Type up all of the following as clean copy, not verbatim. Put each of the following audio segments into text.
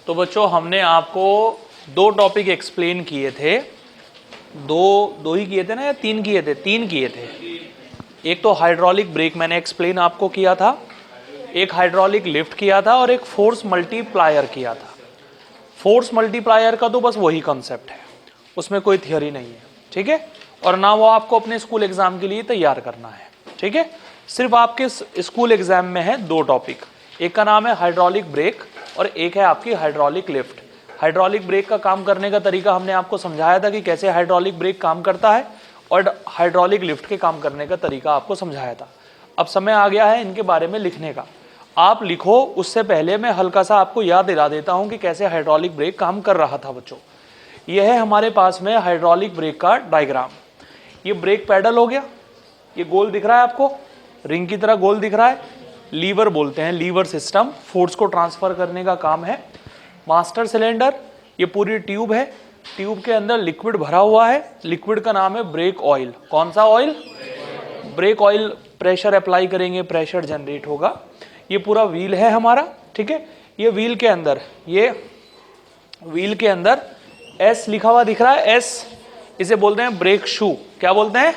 तो बच्चों हमने आपको दो टॉपिक एक्सप्लेन किए थे, दो ही किए थे ना, या तीन किए थे? तीन किए थे। एक तो हाइड्रोलिक ब्रेक मैंने एक्सप्लेन आपको किया था, एक हाइड्रोलिक लिफ्ट किया था, और एक फोर्स मल्टीप्लायर किया था। फोर्स मल्टीप्लायर का तो बस वही कॉन्सेप्ट है, उसमें कोई थियोरी नहीं है, ठीक है। और ना वो आपको अपने स्कूल एग्जाम के लिए तैयार करना है, ठीक है। सिर्फ आपके स्कूल एग्जाम में है दो टॉपिक, एक का नाम है हाइड्रोलिक ब्रेक और एक है आपकी हाइड्रोलिक लिफ्ट। हाइड्रोलिक ब्रेक का काम करने का तरीका हमने आपको समझाया था कि कैसे हाइड्रोलिक ब्रेक काम करता है, और हाइड्रोलिक लिफ्ट के काम करने का तरीका आपको समझाया था। अब समय आ गया है इनके बारे में लिखने का। आप लिखो, उससे पहले मैं हल्का सा आपको याद दिला देता हूं कि कैसे हाइड्रोलिक ब्रेक काम कर रहा था बच्चों। यह है हमारे पास में हाइड्रोलिक ब्रेक का डायग्राम। ये ब्रेक पैडल हो गया, ये गोल दिख रहा है आपको, रिंग की तरह गोल दिख रहा है। लीवर बोलते हैं, लीवर सिस्टम, फोर्स को ट्रांसफर करने का काम है। मास्टर सिलेंडर, ये पूरी ट्यूब है, ट्यूब के अंदर लिक्विड भरा हुआ है, लिक्विड का नाम है ब्रेक ऑयल। कौन सा oil? Brake oil. Pressure apply करेंगे, प्रेशर जनरेट होगा। ये पूरा व्हील है हमारा, ठीक है। ये व्हील के अंदर, ये व्हील के अंदर एस लिखा हुआ दिख रहा है, एस, इसे बोलते हैं ब्रेक शू। क्या बोलते हैं?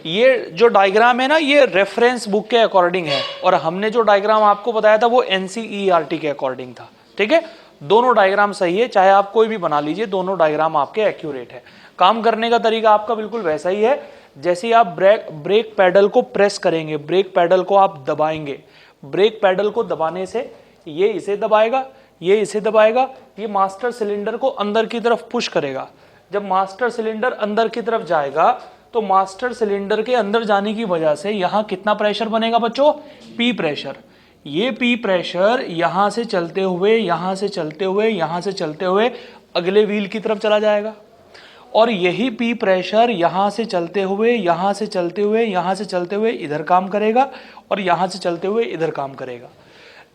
ये जो डायग्राम है ना, ये रेफरेंस बुक के अकॉर्डिंग है, और हमने जो डायग्राम आपको बताया था वो एनसीईआरटी के अकॉर्डिंग था, ठीक है। दोनों डायग्राम सही है, चाहे आप कोई भी बना लीजिए, दोनों डायग्राम आपके एक्यूरेट है। काम करने का तरीका आपका बिल्कुल वैसा ही है। जैसे आप ब्रेक पैडल को प्रेस करेंगे, ब्रेक पैडल को आप दबाएंगे, ब्रेक पैडल को दबाने से ये इसे दबाएगा, ये इसे दबाएगा, ये मास्टर सिलेंडर को अंदर की तरफ पुश करेगा। जब मास्टर सिलेंडर अंदर की तरफ जाएगा तो मास्टर सिलेंडर के अंदर जाने की वजह से यहां कितना प्रेशर बनेगा बच्चों? P pressure. ये पी प्रेशर यहां से चलते हुए, यहां से चलते हुए, यहां से चलते हुए अगले व्हील की तरफ चला जाएगा, और यही पी प्रेशर यहां से चलते हुए, यहां से चलते हुए, यहां से चलते हुए इधर काम करेगा, और यहां से चलते हुए इधर काम करेगा।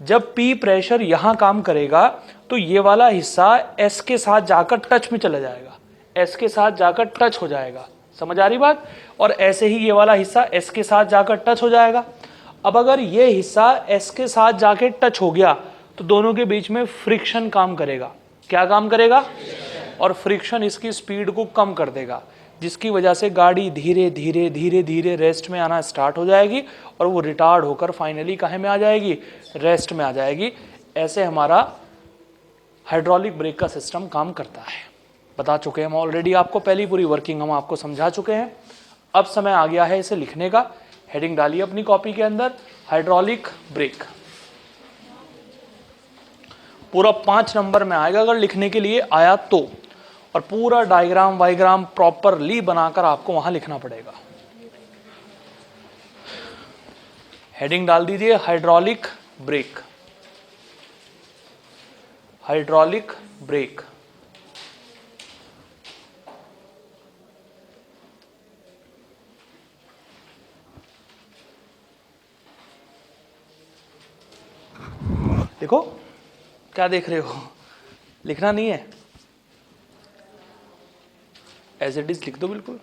जब पी प्रेशर यहां काम करेगा तो ये वाला हिस्सा एस के साथ जाकर टच में चला जाएगा, एस के साथ जाकर टच हो जाएगा। समझ आ रही बात? और ऐसे ही ये वाला हिस्सा एस के साथ जाकर टच हो जाएगा। अब अगर ये हिस्सा एस के साथ जाके टच हो गया तो दोनों के बीच में फ्रिक्शन काम करेगा। क्या काम करेगा? और फ्रिक्शन इसकी स्पीड को कम कर देगा, जिसकी वजह से गाड़ी धीरे धीरे धीरे धीरे रेस्ट में आना स्टार्ट हो जाएगी, और वो रिटार्ड होकर फाइनली कहाँ में आ जाएगी? रेस्ट में आ जाएगी। ऐसे हमारा हाइड्रोलिक ब्रेक का सिस्टम काम करता है। बता चुके हैं हम ऑलरेडी आपको, पहली पूरी वर्किंग हम आपको समझा चुके हैं। अब समय आ गया है इसे लिखने का। हेडिंग डालिए अपनी कॉपी के अंदर, हाइड्रोलिक ब्रेक। पूरा 5 नंबर में आएगा अगर लिखने के लिए आया तो, और पूरा डायग्राम वाइग्राम प्रॉपरली बनाकर आपको वहां लिखना पड़ेगा। हेडिंग डाल दीजिए हाइड्रोलिक ब्रेक, हाइड्रोलिक ब्रेक। देखो, क्या देख रहे हो? लिखना नहीं है, एज इट इज लिख दो बिल्कुल।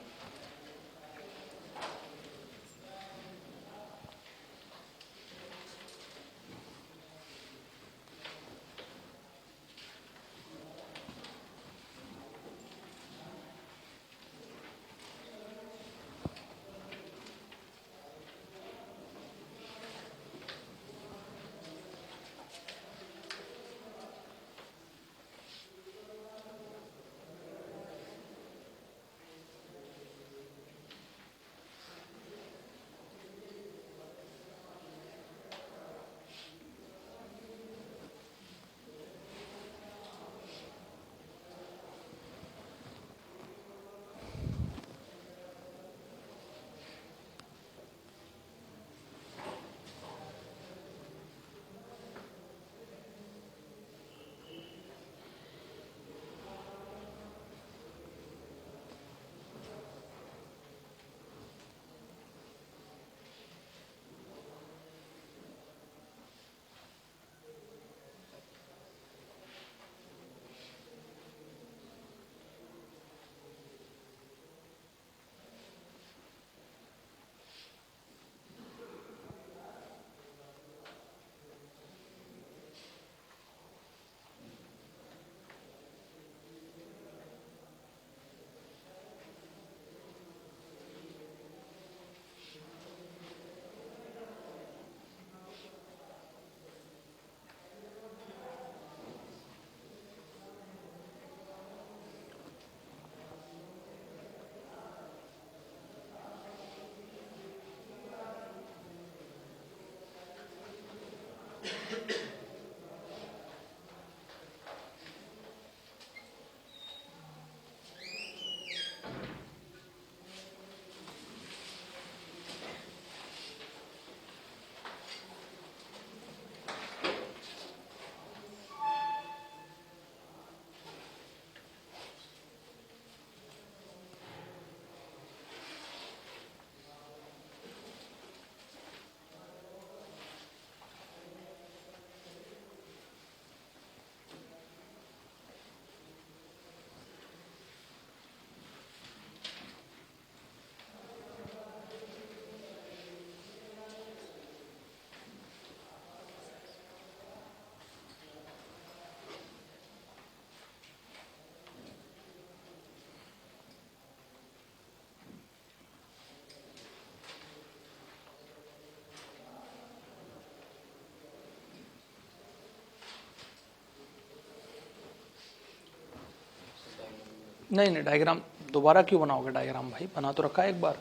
नहीं नहीं, डायग्राम दोबारा क्यों बनाओगे? डायग्राम भाई बना तो रखा है एक बार।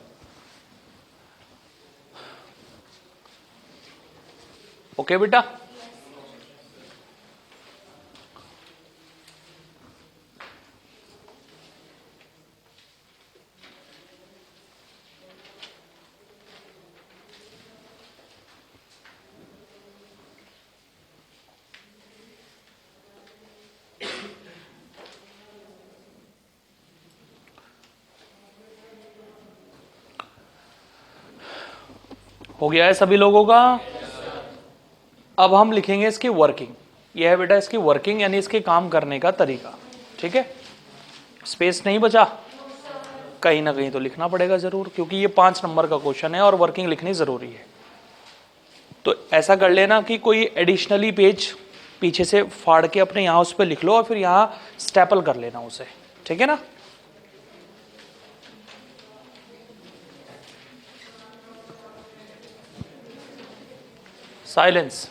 ओके बेटा, हो गया है सभी लोगों का? अब हम लिखेंगे इसकी वर्किंग। यह है बेटा इसकी वर्किंग, यानी इसके काम करने का तरीका। ठीक है, स्पेस नहीं बचा? कहीं ना कहीं तो लिखना पड़ेगा जरूर, क्योंकि ये 5 नंबर का क्वेश्चन है और वर्किंग लिखनी जरूरी है। तो ऐसा कर लेना कि कोई एडिशनली पेज पीछे से फाड़ के अपने यहाँ उस पर लिख लो और फिर यहाँ स्टेपल कर लेना उसे। ठीक है ना? साइलेंस।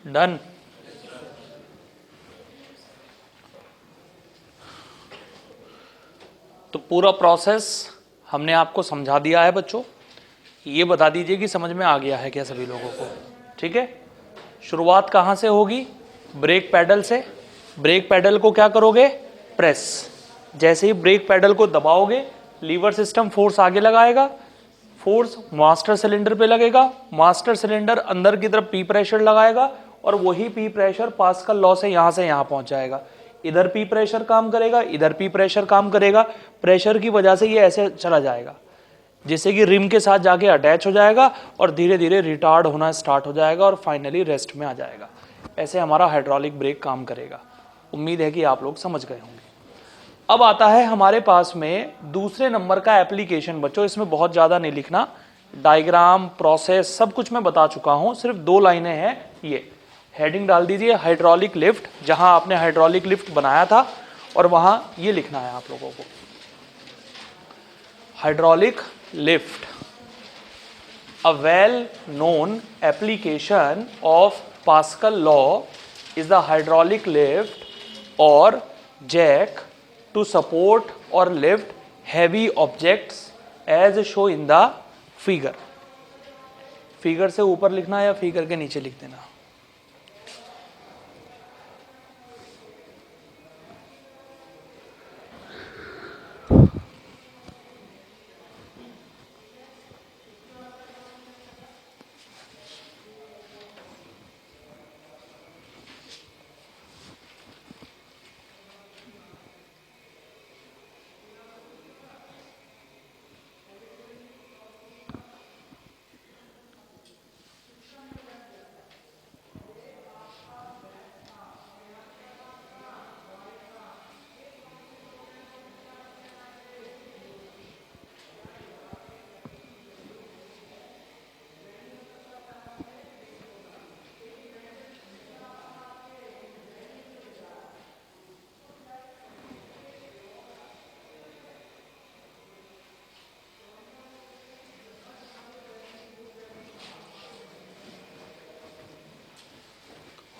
डन। तो पूरा प्रोसेस हमने आपको समझा दिया है बच्चों। ये बता दीजिए कि समझ में आ गया है क्या सभी लोगों को? ठीक है। शुरुआत कहाँ से होगी? ब्रेक पैडल से। ब्रेक पैडल को क्या करोगे? प्रेस। जैसे ही ब्रेक पैडल को दबाओगे लीवर सिस्टम फोर्स आगे लगाएगा, फोर्स मास्टर सिलेंडर पे लगेगा, मास्टर सिलेंडर अंदर की तरफ पी प्रेशर लगाएगा और वही पी प्रेशर पास्कल लॉ से यहाँ पहुंच जाएगा। इधर पी प्रेशर काम करेगा, इधर पी प्रेशर काम करेगा, प्रेशर की वजह से ये ऐसे चला जाएगा जिससे कि रिम के साथ जाके अटैच हो जाएगा और धीरे धीरे रिटार्ड होना स्टार्ट हो जाएगा और फाइनली रेस्ट में आ जाएगा। ऐसे हमारा हाइड्रोलिक ब्रेक काम करेगा। उम्मीद है कि आप लोग समझ गए होंगे। अब आता है हमारे पास में दूसरे नंबर का एप्लीकेशन। बच्चों इसमें बहुत ज़्यादा नहीं लिखना, डायग्राम प्रोसेस सब कुछ मैं बता चुका हूँ, सिर्फ 2 लाइनें हैं। ये हेडिंग डाल दीजिए हाइड्रोलिक लिफ्ट, जहाँ आपने हाइड्रोलिक लिफ्ट बनाया था और वहाँ ये लिखना है आप लोगों को, hydraulic lift, a well known application of Pascal law is the hydraulic lift or jack to support or lift heavy objects as shown in the figure। Figure से ऊपर लिखना या फिगर के नीचे लिख देना?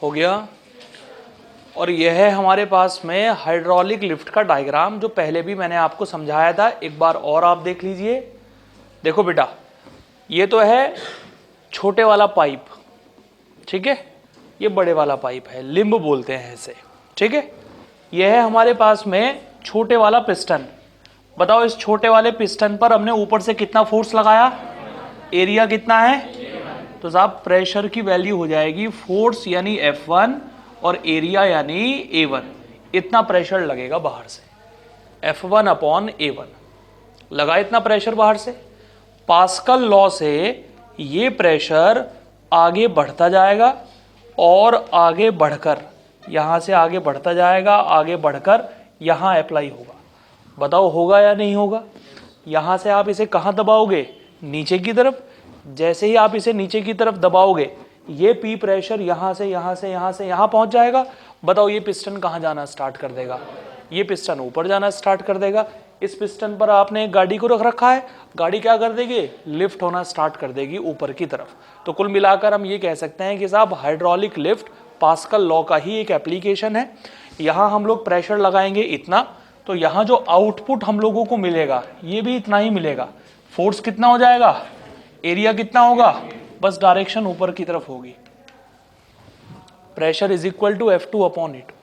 हो गया। और यह है हमारे पास में हाइड्रोलिक लिफ्ट का डायग्राम, जो पहले भी मैंने आपको समझाया था। एक बार और आप देख लीजिए। देखो बेटा, ये तो है छोटे वाला पाइप, ठीक है, ये बड़े वाला पाइप है, लिम्ब बोलते हैं इसे, ठीक है। यह है हमारे पास में छोटे वाला पिस्टन। बताओ इस छोटे वाले पिस्टन पर हमने ऊपर से कितना फोर्स लगाया? एरिया कितना है? तो साहब प्रेशर की वैल्यू हो जाएगी फोर्स यानी F1 और एरिया यानी A1। इतना प्रेशर लगेगा बाहर से, F1 अपॉन A1 लगा इतना प्रेशर बाहर से। पास्कल लॉ से ये प्रेशर आगे बढ़ता जाएगा और आगे बढ़कर यहाँ से आगे बढ़ता जाएगा, आगे बढ़कर यहाँ अप्लाई होगा। बताओ होगा या नहीं होगा? यहाँ से आप इसे कहाँ दबाओगे? नीचे की तरफ। जैसे ही आप इसे नीचे की तरफ दबाओगे ये पी प्रेशर यहाँ से यहाँ पहुँच जाएगा। बताओ ये पिस्टन कहाँ जाना स्टार्ट कर देगा? ये पिस्टन ऊपर जाना स्टार्ट कर देगा। इस पिस्टन पर आपने एक गाड़ी को रख रखा है, गाड़ी क्या कर देगी? लिफ्ट होना स्टार्ट कर देगी ऊपर की तरफ। तो कुल मिलाकर हम ये कह सकते हैं कि साहब हाइड्रोलिक लिफ्ट पास्कल लॉ का ही एक एप्लीकेशन है। यहाँ हम लोग प्रेशर लगाएंगे इतना, तो यहाँ जो आउटपुट हम लोगों को मिलेगा ये भी इतना ही मिलेगा। फोर्स कितना हो जाएगा? एरिया कितना होगा? बस डायरेक्शन ऊपर की तरफ होगी। Pressure is equal to F2 upon A2।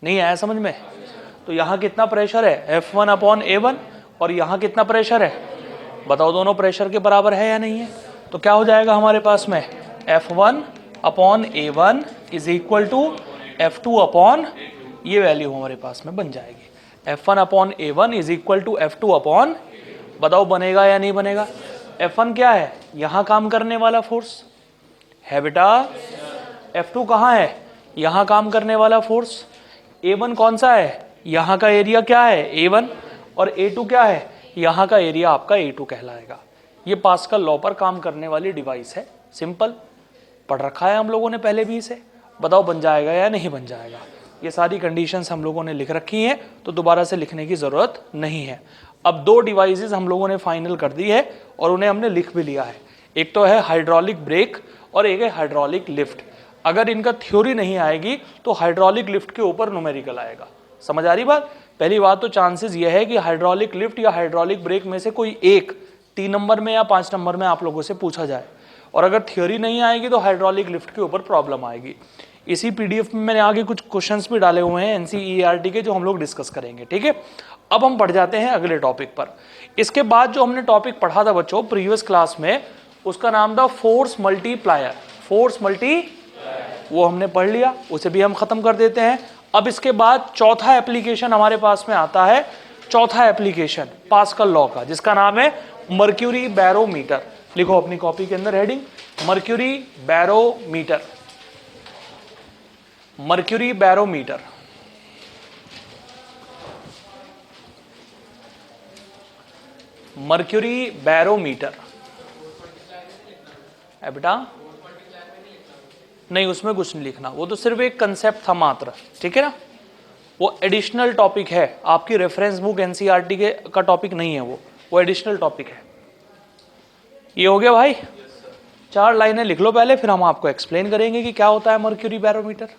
नहीं आया समझ में? तो यहाँ कितना प्रेशर है? F1 upon A1। और यहाँ कितना प्रेशर है? बताओ दोनों प्रेशर के बराबर है या नहीं है? तो क्या हो जाएगा हमारे पास में? F1 upon A1 is equal to F2 upon, ये वैल्यू हमारे पास में बन जाएगी। F1 upon A1 is equal to F2 upon, बताओ बनेगा या नहीं बनेगा? F1 क्या है? यहाँ काम करने वाला फोर्स है बेटा। F2 कहाँ है? यहाँ काम करने वाला फोर्स। A1 कौन सा है? यहाँ का एरिया क्या है? A1। और A2 क्या है? यहाँ का एरिया आपका A2 कहलाएगा। ये पास्कल लॉ पर काम करने वाली डिवाइस है। सिंपल, पढ़ रखा है हम लोगों ने पहले भी इसे। बताओ बन जाएगा या नहीं बन जाएगा? ये सारी कंडीशंस हम लोगों ने लिख रखी हैं, तो दोबारा से लिखने की ज़रूरत नहीं है। अब 2 डिवाइसेस हम लोगों ने फाइनल कर दी है और उन्हें हमने लिख भी लिया है। एक तो है हाइड्रोलिक ब्रेक और एक है हाइड्रोलिक लिफ्ट। अगर इनका थ्योरी नहीं आएगी तो हाइड्रोलिक लिफ्ट के ऊपर न्यूमेरिकल आएगा। समझ आ रही बात? पहली बात तो चांसेस ये है कि हाइड्रोलिक लिफ्ट या हाइड्रोलिक ब्रेक में से कोई एक 3 नंबर में या 5 नंबर में आप लोगों से पूछा जाए, और अगर थ्योरी नहीं आएगी तो हाइड्रोलिक लिफ्ट के ऊपर प्रॉब्लम आएगी। इसी पीडीएफ में मैंने आगे कुछ क्वेश्चंस भी डाले हुए हैं एनसीईआरटी के, जो हम लोग डिस्कस करेंगे। ठीक है, अब हम बढ़ जाते हैं अगले टॉपिक पर। इसके बाद जो हमने टॉपिक पढ़ा था बच्चों प्रीवियस क्लास में, उसका नाम था फोर्स मल्टीप्लायर। फोर्स मल्टी वो हमने पढ़ लिया, उसे भी हम खत्म कर देते हैं। अब इसके बाद चौथा एप्लीकेशन हमारे पास में आता है, चौथा एप्लीकेशन पास्कल लॉ का, जिसका नाम है मर्क्यूरी बैरोमीटर। लिखो अपनी कॉपी के अंदर heading, mercury barometer. Mercury barometer, mercury barometer है बेटा। नहीं, उसमें कुछ नहीं लिखना, वो तो सिर्फ एक कंसेप्ट था मात्र। ठीक है ना, वो एडिशनल टॉपिक है, आपकी रेफरेंस बुक एनसीईआरटी के का टॉपिक नहीं है, वो एडिशनल टॉपिक है। ये हो गया भाई? 4 लाइनें लिख लो पहले, फिर हम आपको एक्सप्लेन करेंगे कि क्या होता है मर्क्यूरी बैरोमीटर।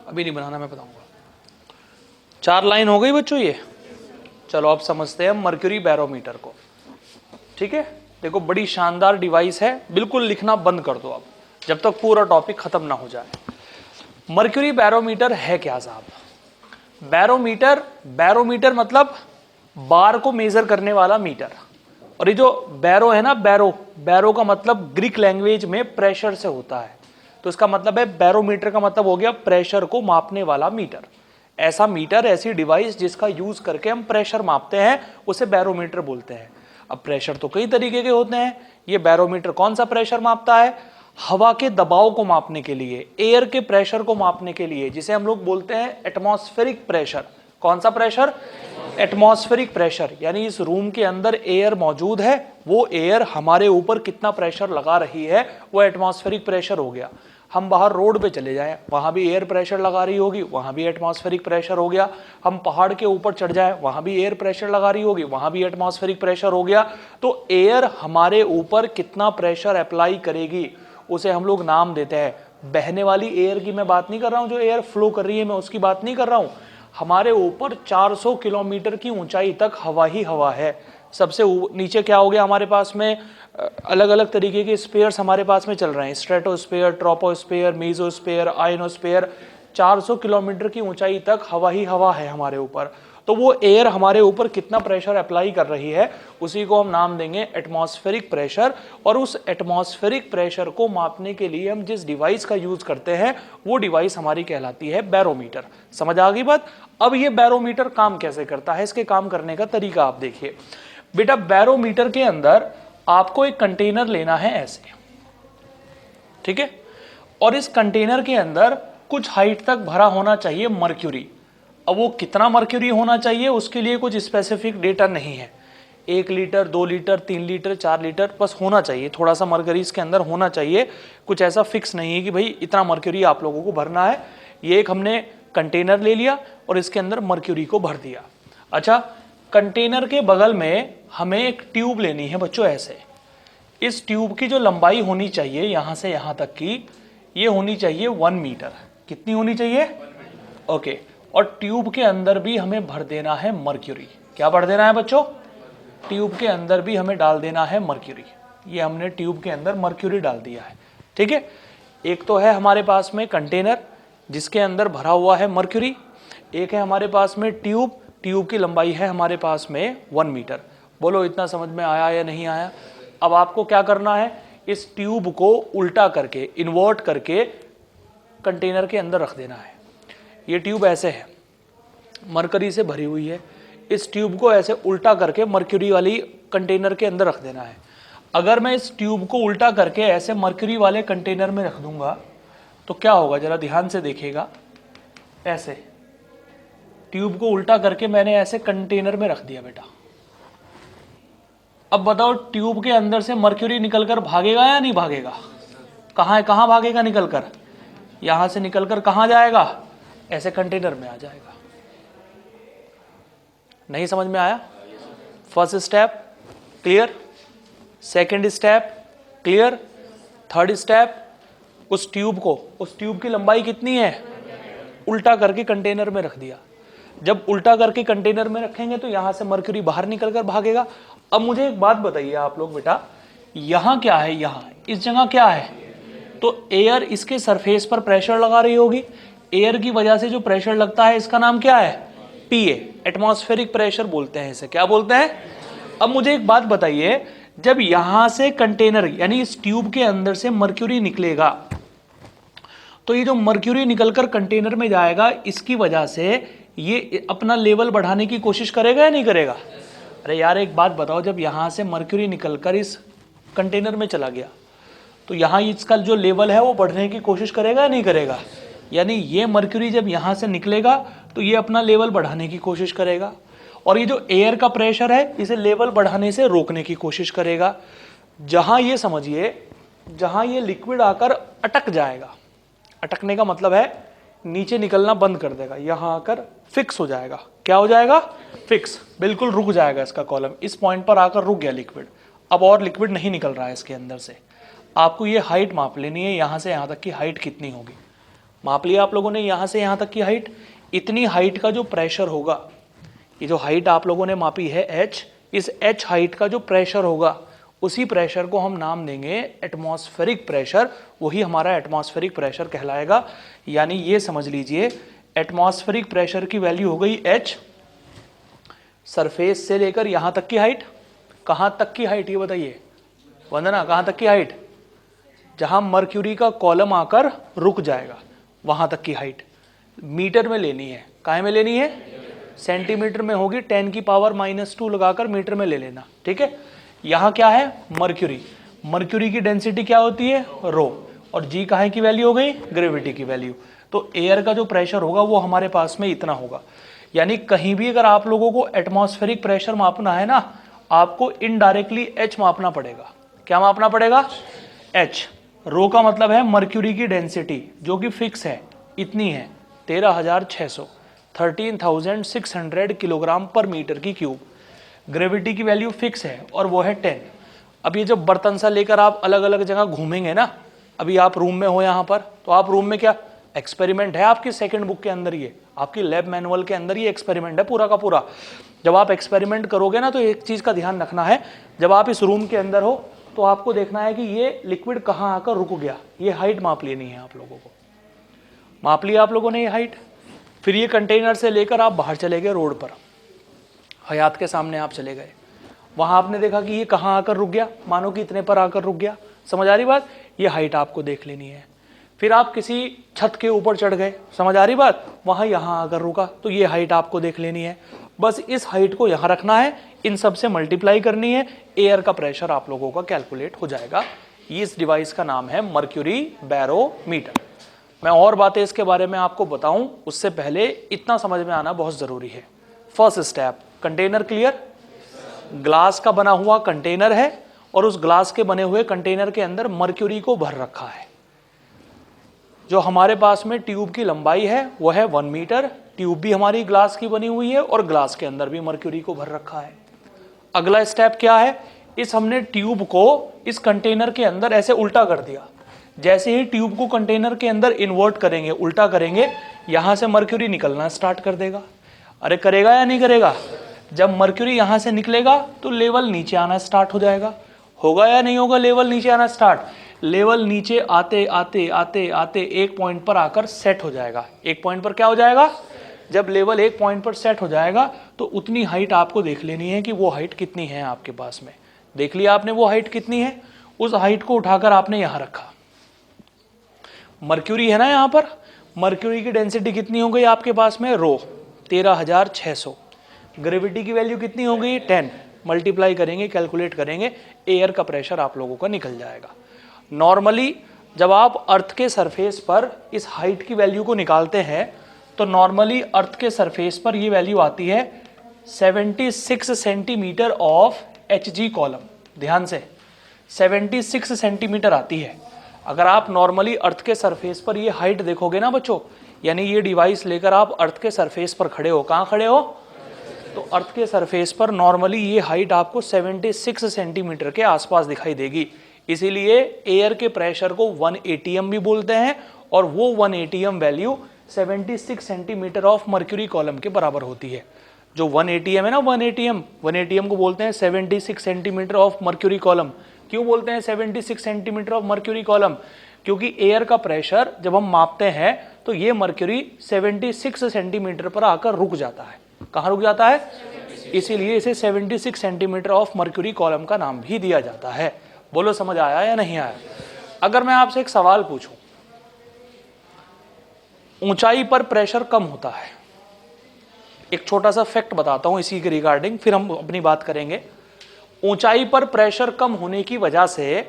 अभी नहीं बनाना, मैं बताऊंगा। 4 लाइन हो गई बच्चों ये। चलो अब समझते हैं मर्क्यूरी बैरोमीटर को। ठीक है, देखो बड़ी शानदार डिवाइस है, बिल्कुल लिखना बंद कर दो अब, जब तक पूरा टॉपिक खत्म ना हो जाए। मर्क्यूरी बैरोमीटर है क्या साहब? बैरोमीटर, बैरोमीटर मतलब बार को मेजर करने वाला मीटर। और ये जो बैरो है ना, बैरो, बैरो का मतलब ग्रीक लैंग्वेज में प्रेशर से होता है, तो इसका मतलब है बैरोमीटर का मतलब हो गया प्रेशर को मापने वाला मीटर। ऐसा मीटर, ऐसी डिवाइस जिसका यूज करके हम प्रेशर मापते हैं, उसे बैरोमीटर बोलते हैं। अब प्रेशर तो कई तरीके के होते हैं, ये बैरोमीटर कौन सा प्रेशर मापता है? हवा के दबाव को मापने के लिए, एयर के प्रेशर को मापने के लिए, जिसे हम लोग बोलते हैं एटमॉस्फेरिक प्रेशर। कौन सा प्रेशर? Atmospheric pressure. यानी इस रूम के अंदर एयर मौजूद है, वो एयर हमारे ऊपर कितना प्रेशर लगा रही है, वो एटमॉस्फेरिक प्रेशर हो गया। हम बाहर रोड पे चले जाएं, वहां भी एयर प्रेशर लगा रही होगी, वहां भी एटमॉस्फेरिक प्रेशर हो गया। हम पहाड़ के ऊपर चढ़ जाएं, वहां भी एयर प्रेशर लगा रही होगी, वहां भी एटमॉस्फेरिक प्रेशर हो गया। तो एयर हमारे ऊपर कितना प्रेशर अप्लाई करेगी, उसे हम लोग नाम देते हैं। बहने वाली एयर की मैं बात नहीं कर रहा हूं, जो एयर फ्लो कर रही है मैं उसकी बात नहीं कर रहा हूं। हमारे ऊपर 400 किलोमीटर की ऊंचाई तक हवा ही हवा है। सबसे नीचे क्या हो गया, हमारे पास में अलग अलग तरीके के स्पेयर्स हमारे पास में चल रहे हैं, stratosphere, troposphere, mesosphere, ionosphere. 400 kilometre की ऊंचाई तक हवा ही हवा है हमारे ऊपर। तो वो एयर हमारे ऊपर कितना प्रेशर अप्लाई कर रही है, उसी को हम नाम देंगे एटमॉस्फेरिक प्रेशर। और उस एटमॉस्फेरिक प्रेशर को मापने के लिए हम जिस डिवाइस का यूज करते हैं, वो डिवाइस हमारी कहलाती है बैरोमीटर। समझ आ गई बात? अब ये बैरोमीटर काम कैसे करता है, इसके काम करने का तरीका आप देखिए बेटा। बैरोमीटर के अंदर आपको एक कंटेनर लेना है ऐसे, ठीक है। और इस कंटेनर के अंदर कुछ हाइट तक भरा होना चाहिए मर्क्यूरी। अब वो कितना मर्क्यूरी होना चाहिए उसके लिए कुछ स्पेसिफिक डेटा नहीं है, 1 लीटर 2 लीटर 3 लीटर 4 लीटर बस होना चाहिए, थोड़ा सा मर्क्यूरी इसके अंदर होना चाहिए, कुछ ऐसा फिक्स नहीं है कि भाई इतना मर्क्यूरी आप लोगों को भरना है। ये एक हमने कंटेनर ले लिया और इसके अंदर मर्क्यूरी को भर दिया। अच्छा, कंटेनर के बगल में हमें एक ट्यूब लेनी है बच्चों, ऐसे इस ट्यूब की जो लंबाई होनी चाहिए यहाँ से यहाँ तक की, ये होनी चाहिए 1 मीटर। कितनी होनी चाहिए? ओके। और ट्यूब के अंदर भी हमें भर देना है मर्क्यूरी। क्या भर देना है बच्चों? ट्यूब के अंदर भी हमें डाल देना है मर्क्यूरी। ये हमने ट्यूब के अंदर मर्क्यूरी डाल दिया है, ठीक है। एक तो है हमारे पास में कंटेनर जिसके अंदर भरा हुआ है मर्क्यूरी, एक है हमारे पास में ट्यूब, ट्यूब की लंबाई है हमारे पास में 1 मीटर। बोलो इतना समझ में आया या नहीं आया? अब आपको क्या करना है, इस ट्यूब को उल्टा करके, इन्वर्ट करके कंटेनर के अंदर रख देना है। ये ट्यूब ऐसे है, मरकरी से भरी हुई है, इस ट्यूब को ऐसे उल्टा करके मर्क्यूरी वाली कंटेनर के अंदर रख देना है। अगर मैं इस ट्यूब को उल्टा करके ऐसे मर्क्यूरी वाले कंटेनर में रख दूंगा तो क्या होगा, जरा ध्यान से देखिएगा। ऐसे ट्यूब को उल्टा करके मैंने ऐसे कंटेनर में रख दिया बेटा। अब बताओ ट्यूब के अंदर से मर्क्यूरी निकलकर भागेगा या नहीं भागेगा? कहाँ है, कहाँ भागेगा निकलकर? यहां से निकलकर कहाँ जाएगा? ऐसे कंटेनर में आ जाएगा। नहीं समझ में आया? First step clear, second step clear, third step उस ट्यूब की लंबाई कितनी है, उल्टा करके कंटेनर में रख दिया। जब उल्टा करके कंटेनर में रखेंगे तो यहां से मर्क्यूरी बाहर निकलकर भागेगा। अब मुझे एक बात बताइए आप लोग बेटा, यहां क्या है, यहां इस जगह क्या है? तो एयर इसके सरफेस पर प्रेशर लगा रही होगी, एयर की वजह से जो प्रेशर लगता है इसका नाम क्या है? पीए, एटमॉस्फेरिक प्रेशर बोलते हैं इसे। क्या बोलते हैं? अब मुझे एक बात बताइए, जब यहां से कंटेनर यानी इस ट्यूब के अंदर से मर्क्यूरी निकलेगा तो ये जो मर्क्यूरी निकलकर कंटेनर में जाएगा इसकी वजह से ये अपना लेवल बढ़ाने की कोशिश करेगा या नहीं करेगा? अरे यार एक बात बताओ, जब यहां से मर्क्यूरी निकलकर इस कंटेनर में चला गया तो यहां इसका जो लेवल है वो बढ़ने की कोशिश करेगा या नहीं करेगा? यानी ये मर्क्यूरी जब यहां से निकलेगा तो ये अपना लेवल बढ़ाने की कोशिश करेगा और ये जो एयर का प्रेशर है इसे लेवल बढ़ाने से रोकने की कोशिश करेगा। जहां ये समझिए, जहां ये लिक्विड आकर अटक जाएगा, अटकने का मतलब है नीचे निकलना बंद कर देगा, यहां आकर फिक्स हो जाएगा। क्या हो जाएगा? फिक्स, बिल्कुल रुक जाएगा इसका कॉलम। इस पॉइंट पर आकर रुक गया लिक्विड, अब और लिक्विड नहीं निकल रहा है इसके अंदर से। आपको ये हाइट माप लेनी है, यहां से यहां तक की हाइट कितनी होगी। माप लिया आप लोगों ने यहां से यहां तक की हाइट, इतनी हाइट का जो प्रेशर होगा, ये जो हाइट आप लोगों ने मापी है h, इस h हाइट का जो प्रेशर होगा उसी प्रेशर को हम नाम देंगे एटमॉस्फेरिक प्रेशर। वही हमारा एटमॉस्फेरिक प्रेशर कहलाएगा। यानी ये समझ लीजिए एटमॉस्फेरिक प्रेशर की वैल्यू हो गई h, सरफेस से लेकर यहां तक की हाइट। कहां तक की हाइट ये बताइए वंदना, कहां तक की हाइट? जहां मर्क्यूरी का कॉलम आकर रुक जाएगा वहां तक की हाइट मीटर में लेनी है। काहे में लेनी है? सेंटीमीटर में होगी, 10 की पावर -2 लगाकर मीटर में ले लेना, ठीक है। यहां क्या है? मर्क्यूरी। मर्क्यूरी की डेंसिटी क्या होती है? रो, और जी काहे की वैल्यू हो गई? ग्रेविटी की वैल्यू। तो एयर का जो प्रेशर होगा वो हमारे पास में इतना होगा। यानी कहीं भी अगर आप लोगों को एटमॉस्फेरिक प्रेशर मापना है ना, आपको इनडायरेक्टली एच मापना पड़ेगा। क्या मापना पड़ेगा? एच। रो का मतलब है मर्क्यूरी की डेंसिटी जो कि फिक्स है, इतनी है 13,600, 13,600 किलोग्राम पर मीटर की क्यूब। ग्रेविटी की वैल्यू फिक्स है और वो है 10। अब ये जब बर्तन सा लेकर आप अलग अलग जगह घूमेंगे ना, अभी आप रूम में हो यहाँ पर, तो आप रूम में क्या एक्सपेरिमेंट है आपकी सेकंड बुक के अंदर, ये आपकी लैब मैनुअल के अंदर ये एक्सपेरिमेंट है पूरा का पूरा। जब आप एक्सपेरिमेंट करोगे ना तो एक चीज़ का ध्यान रखना है, जब आप इस रूम के अंदर हो तो आपको देखना है कि ये लिक्विड कहाँ आकर रुक गया। ये हाइट माप लेनी है आप लोगों को। माप लिया आप लोगों ने ये हाइट। फिर ये कंटेनर से लेकर आप बाहर चले गए रोड पर, हयात के सामने आप चले गए, वहां आपने देखा कि ये कहाँ आकर रुक गया, मानो कि इतने पर आकर रुक गया। समझ आ रही बात? ये हाइट आपको देख लेनी है। फिर आप किसी छत के ऊपर चढ़ गए, समझ आ रही बात, वहां यहाँ आकर रुका, तो ये हाइट आपको देख लेनी है। बस इस हाइट को यहाँ रखना है, इन सब से मल्टीप्लाई करनी है, एयर का प्रेशर आप लोगों का कैलकुलेट हो जाएगा। इस डिवाइस का नाम है मर्क्यूरी बैरोमीटर। मैं और बातें इसके बारे में आपको बताऊं उससे पहले इतना समझ में आना बहुत ज़रूरी है। First step, container clear? Glass का बना हुआ कंटेनर है और उस ग्लास के बने हुए कंटेनर के अंदर मर्क्यूरी को भर रखा है। जो हमारे पास में ट्यूब की लंबाई है वो है 1 मीटर। ट्यूब भी हमारी ग्लास की बनी हुई है और ग्लास के अंदर भी मर्क्यूरी को भर रखा है। अगला स्टेप क्या है? इस हमने ट्यूब को इस कंटेनर के अंदर ऐसे उल्टा कर दिया। जैसे ही ट्यूब को कंटेनर के अंदर इन्वर्ट करेंगे, उल्टा करेंगे, यहां से मर्क्यूरी निकलना स्टार्ट कर देगा। अरे करेगा या नहीं करेगा? जब मर्क्यूरी यहां से निकलेगा तो लेवल नीचे आना स्टार्ट हो जाएगा। होगा या नहीं होगा लेवल नीचे आना स्टार्ट? लेवल नीचे आते आते आते आते एक पॉइंट पर आकर सेट हो जाएगा। एक पॉइंट पर क्या हो जाएगा? जब लेवल एक पॉइंट पर सेट हो जाएगा तो उतनी हाइट आपको देख लेनी है कि वो हाइट कितनी है आपके पास में। देख लिया आपने वो हाइट कितनी है? उस हाइट को उठाकर आपने यहां रखा। मर्क्यूरी है ना यहां पर, मर्क्यूरी की डेंसिटी कितनी हो गई आपके पास में? रो 13,600। ग्रेविटी की वैल्यू कितनी हो गई? 10। मल्टीप्लाई करेंगे, कैलकुलेट करेंगे, एयर का प्रेशर आप लोगों का निकल जाएगा। नॉर्मली जब आप अर्थ के सरफेस पर इस हाइट की वैल्यू को निकालते हैं तो नॉर्मली अर्थ के सरफेस पर ये वैल्यू आती है 76 सेंटीमीटर ऑफ HG कॉलम। ध्यान से 76 सेंटीमीटर आती है। अगर आप नॉर्मली अर्थ के सरफेस पर ये हाइट देखोगे ना बच्चों, यानी ये डिवाइस लेकर आप अर्थ के सरफेस पर खड़े हो, कहाँ खड़े हो? तो अर्थ के सरफेस पर नॉर्मली ये हाइट आपको 76 सेंटीमीटर के आसपास दिखाई देगी। इसीलिए एयर के प्रेशर को 1 atm भी बोलते हैं और वो 1 atm value 76 centimetre of mercury column के बराबर होती है। जो 1 atm है ना, 1 atm को बोलते हैं 76 सेंटीमीटर ऑफ मर्क्यूरी कॉलम। क्यों बोलते हैं 76 सेंटीमीटर ऑफ मर्क्यूरी कॉलम? क्योंकि एयर का प्रेशर जब हम मापते हैं तो ये मर्क्यूरी 76 सेंटीमीटर पर आकर रुक जाता है। कहाँ रुक जाता है? इसीलिए इसे 76 सेंटीमीटर ऑफ मर्क्यूरी कॉलम का नाम भी दिया जाता है। बोलो समझ आया या नहीं आया? अगर मैं आपसे एक सवाल पूछूं, ऊंचाई पर प्रेशर कम होता है, एक छोटा सा फैक्ट बताता हूं इसी के रिगार्डिंग, फिर हम अपनी बात करेंगे। ऊंचाई पर प्रेशर कम होने की वजह से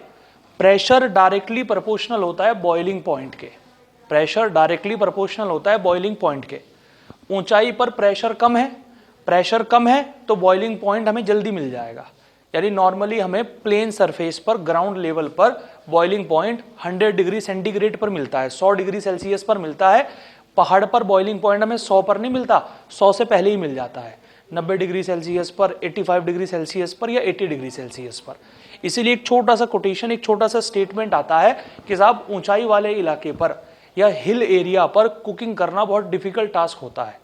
प्रेशर डायरेक्टली प्रोपोर्शनल होता है बॉइलिंग पॉइंट के। प्रेशर डायरेक्टली प्रोपोर्शनल होता है बॉइलिंग पॉइंट के। ऊंचाई पर प्रेशर कम है तो बॉइलिंग पॉइंट हमें जल्दी मिल जाएगा। यानी नॉर्मली हमें प्लेन सरफेस पर ग्राउंड लेवल पर बॉइलिंग पॉइंट 100 डिग्री सेंटीग्रेड पर मिलता है, 100 डिग्री सेल्सियस पर मिलता है। पहाड़ पर बॉइलिंग पॉइंट हमें 100 पर नहीं मिलता, 100 से पहले ही मिल जाता है, 90 डिग्री सेल्सियस पर, 85 डिग्री सेल्सियस पर या 80 डिग्री सेल्सियस पर। इसीलिए एक छोटा सा कोटेशन, एक छोटा सा स्टेटमेंट आता है कि साहब ऊंचाई वाले इलाके पर या हिल एरिया पर कुकिंग करना बहुत डिफिकल्ट टास्क होता है।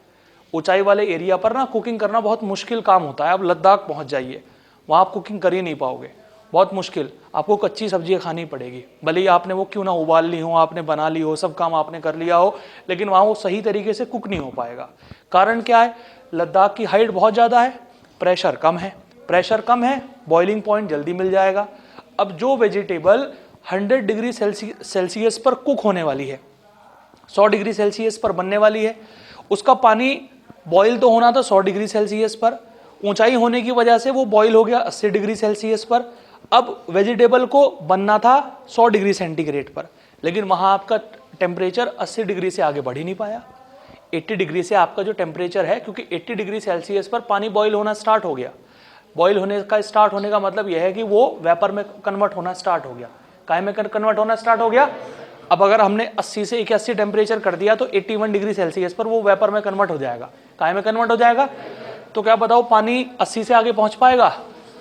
ऊंचाई वाले एरिया पर ना कुकिंग करना बहुत मुश्किल काम होता है। आप लद्दाख पहुंच जाइए, वहाँ आप कुकिंग कर ही नहीं पाओगे, बहुत मुश्किल। आपको कच्ची सब्जियाँ खानी पड़ेगी, भले ही आपने वो क्यों ना उबाल ली हो, आपने बना ली हो, सब काम आपने कर लिया हो, लेकिन वहाँ वो सही तरीके से कुक नहीं हो पाएगा। कारण क्या है? लद्दाख की हाइट बहुत ज़्यादा है, प्रेशर कम है। प्रेशर कम है, बॉइलिंग पॉइंट जल्दी मिल जाएगा। अब जो वेजिटेबल 100 डिग्री सेल्सियस पर कुक होने वाली है, 100 डिग्री सेल्सियस पर बनने वाली है, उसका पानी बॉईल तो होना था 100 डिग्री सेल्सियस पर, ऊंचाई होने की वजह से वो बॉईल हो गया 80 डिग्री सेल्सियस पर। अब वेजिटेबल को बनना था 100 डिग्री सेंटीग्रेड पर, लेकिन वहाँ आपका टेम्परेचर 80 डिग्री से आगे बढ़ ही नहीं पाया। 80 डिग्री से आपका जो टेम्परेचर है, क्योंकि 80 डिग्री सेल्सियस पर पानी बॉईल होना स्टार्ट हो गया। बॉईल होने का स्टार्ट होने का मतलब यह है कि वो वेपर में कन्वर्ट होना स्टार्ट हो गया। काय में कन्वर्ट होना स्टार्ट हो गया? अब अगर हमने 80 से 81 टेम्परेचर कर दिया तो 81 डिग्री सेल्सियस पर वो वेपर में कन्वर्ट हो जाएगा। काय में कन्वर्ट हो जाएगा? तो क्या बताओ, पानी 80 से आगे पहुंच पाएगा?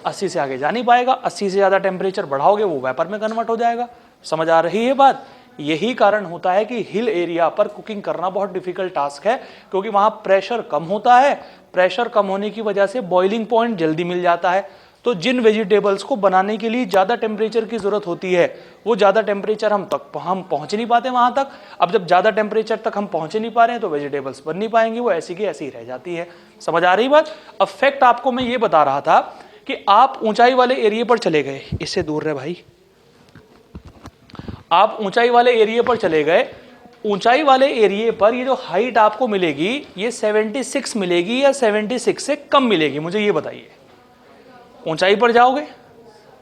80 से आगे जा नहीं पाएगा। 80 से ज़्यादा टेम्परेचर बढ़ाओगे वो वेपर में कन्वर्ट हो जाएगा। समझ आ रही है बात? यही कारण होता है कि हिल एरिया पर कुकिंग करना बहुत डिफिकल्ट टास्क है, क्योंकि वहाँ प्रेशर कम होता है। प्रेशर कम होने की वजह से बॉइलिंग पॉइंट जल्दी मिल जाता है। तो जिन वेजिटेबल्स को बनाने के लिए ज़्यादा टेम्परेचर की ज़रूरत होती है, वो ज़्यादा टेम्परेचर हम पहुँच नहीं पाते वहाँ तक। अब जब ज़्यादा टेम्परेचर तक हम पहुँच नहीं पा रहे हैं तो वेजिटेबल्स बन नहीं पाएंगी, वो ऐसी की ऐसी ही रह जाती है। समझ आ रही बात? अब फैक्ट आपको मैं ये बता रहा था कि आप ऊंचाई वाले एरिया पर चले गए, इससे दूर रहे भाई, आप ऊंचाई वाले एरिया पर चले गए। ऊंचाई वाले एरिया पर ये जो हाइट आपको मिलेगी ये 76 मिलेगी या 76 से कम मिलेगी? मुझे ये बताइए। ऊंचाई पर जाओगे,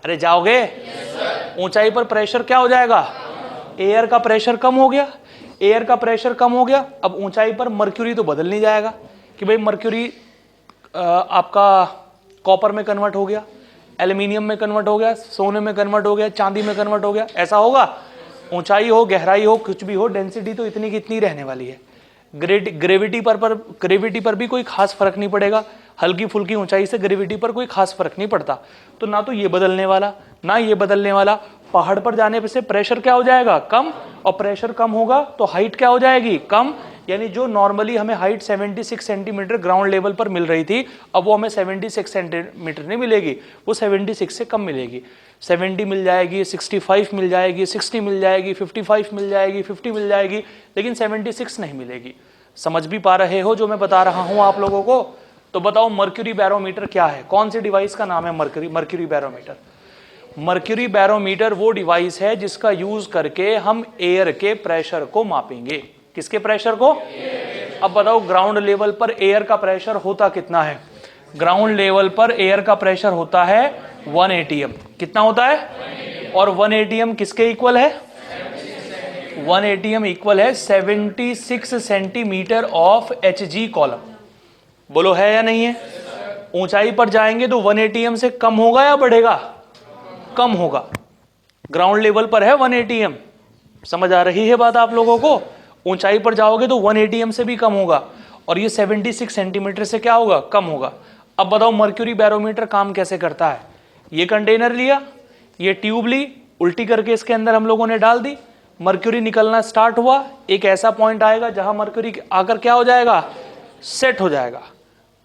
अरे जाओगे? ऊंचाई पर प्रेशर क्या हो जाएगा? एयर का प्रेशर कम हो गया। एयर का प्रेशर कम हो गया, अब ऊंचाई पर मर्क्यूरी तो बदल नहीं जाएगा कि भाई मर्क्यूरी आपका कॉपर में कन्वर्ट हो गया, एल्यूमिनियम में कन्वर्ट हो गया, सोने में कन्वर्ट हो गया, चांदी में कन्वर्ट हो गया, ऐसा होगा? ऊंचाई हो, गहराई हो, कुछ भी हो, डेंसिटी तो इतनी की इतनी रहने वाली है। ग्रेविटी पर भी कोई खास फर्क नहीं पड़ेगा। हल्की फुल्की ऊंचाई से ग्रेविटी पर कोई खास फर्क नहीं पड़ता। तो ना तो ये बदलने वाला ना ये बदलने वाला। पहाड़ पर जाने से प्रेशर क्या हो जाएगा? कम, और प्रेशर कम होगा तो हाइट क्या हो जाएगी? कम। यानी जो नॉर्मली हमें हाइट 76 सेंटीमीटर ग्राउंड लेवल पर मिल रही थी, अब वो हमें 76 सेंटीमीटर नहीं मिलेगी, वो 76 से कम मिलेगी। 70 मिल जाएगी, 65 मिल जाएगी, 60 मिल जाएगी, 55 मिल जाएगी, 50 मिल जाएगी, लेकिन 76 नहीं मिलेगी। समझ भी पा रहे हो जो मैं बता रहा हूं आप लोगों को? तो बताओ मर्क्यूरी बैरोमीटर क्या है? कौन सी डिवाइस का नाम है मर्क्यूरी बैरोमीटर? मर्क्यूरी बैरोमीटर वो डिवाइस है जिसका यूज करके हम एयर के प्रेशर को मापेंगे। किसके प्रेशर को? अब बताओ ग्राउंड लेवल पर एयर का प्रेशर होता कितना है? ग्राउंड लेवल पर एयर का प्रेशर होता है 1 एटीएम। कितना होता है? और 1 एटीएम किसके इक्वल है? 1 एटीएम इक्वल है 76 सेंटीमीटर ऑफ Hg कॉलम। बोलो है या नहीं है? ऊंचाई पर जाएंगे तो 1 एटीएम से कम होगा या बढ़ेगा? कम होगा। ग्राउंड लेवल पर है 1 एटीएम। समझ आ रही है बात आप लोगों को? ऊंचाई पर जाओगे तो 1 एटीएम से भी कम होगा, और ये 76 सेंटीमीटर से क्या होगा? कम होगा। अब बताओ मर्क्यूरी बैरोमीटर काम कैसे करता है? ये कंटेनर लिया, ये ट्यूब ली, उल्टी करके इसके अंदर हम लोगों ने डाल दी, मर्क्यूरी निकलना स्टार्ट हुआ। एक ऐसा पॉइंट आएगा जहां मर्क्यूरी आकर क्या हो जाएगा? सेट हो जाएगा।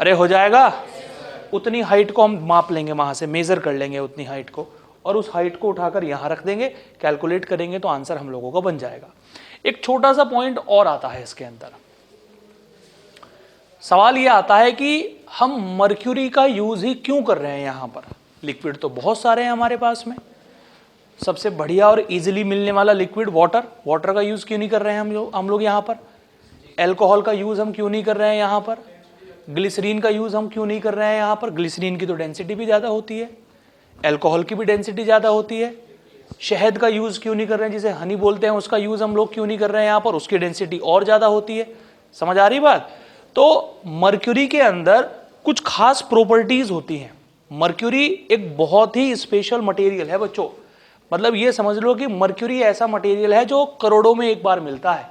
अरे हो जाएगा। उतनी हाइट को हम माप लेंगे, वहां से मेजर कर लेंगे उतनी हाइट को, और उस हाइट को उठाकर यहां रख देंगे, कैलकुलेट करेंगे तो आंसर हम लोगों को बन जाएगा। एक छोटा सा पॉइंट और आता है इसके अंदर। सवाल यह आता है कि हम मर्क्यूरी का यूज ही क्यों कर रहे हैं यहां पर? लिक्विड तो बहुत सारे हैं हमारे पास में। सबसे बढ़िया और इजीली मिलने वाला लिक्विड वाटर का यूज क्यों नहीं कर रहे हैं हम लोग यहां पर? एल्कोहल का यूज हम क्यों नहीं कर रहे हैं यहां पर? ग्लिसरीन का यूज हम क्यों नहीं कर रहे हैं यहां पर? ग्लिसरीन की तो डेंसिटी भी ज्यादा होती है, एल्कोहल की भी डेंसिटी ज्यादा होती है। शहद का यूज क्यों नहीं कर रहे हैं, जिसे हनी बोलते हैं, उसका यूज हम लोग क्यों नहीं कर रहे हैं यहां पर? उसकी डेंसिटी और ज्यादा होती है। समझ आ रही बात? तो मर्क्यूरी के अंदर कुछ खास प्रॉपर्टीज होती हैं। मर्क्यूरी एक बहुत ही स्पेशल मटेरियल है बच्चों। मतलब ये समझ लो कि मर्क्यूरी ऐसा मटेरियल है जो करोड़ों में एक बार मिलता है।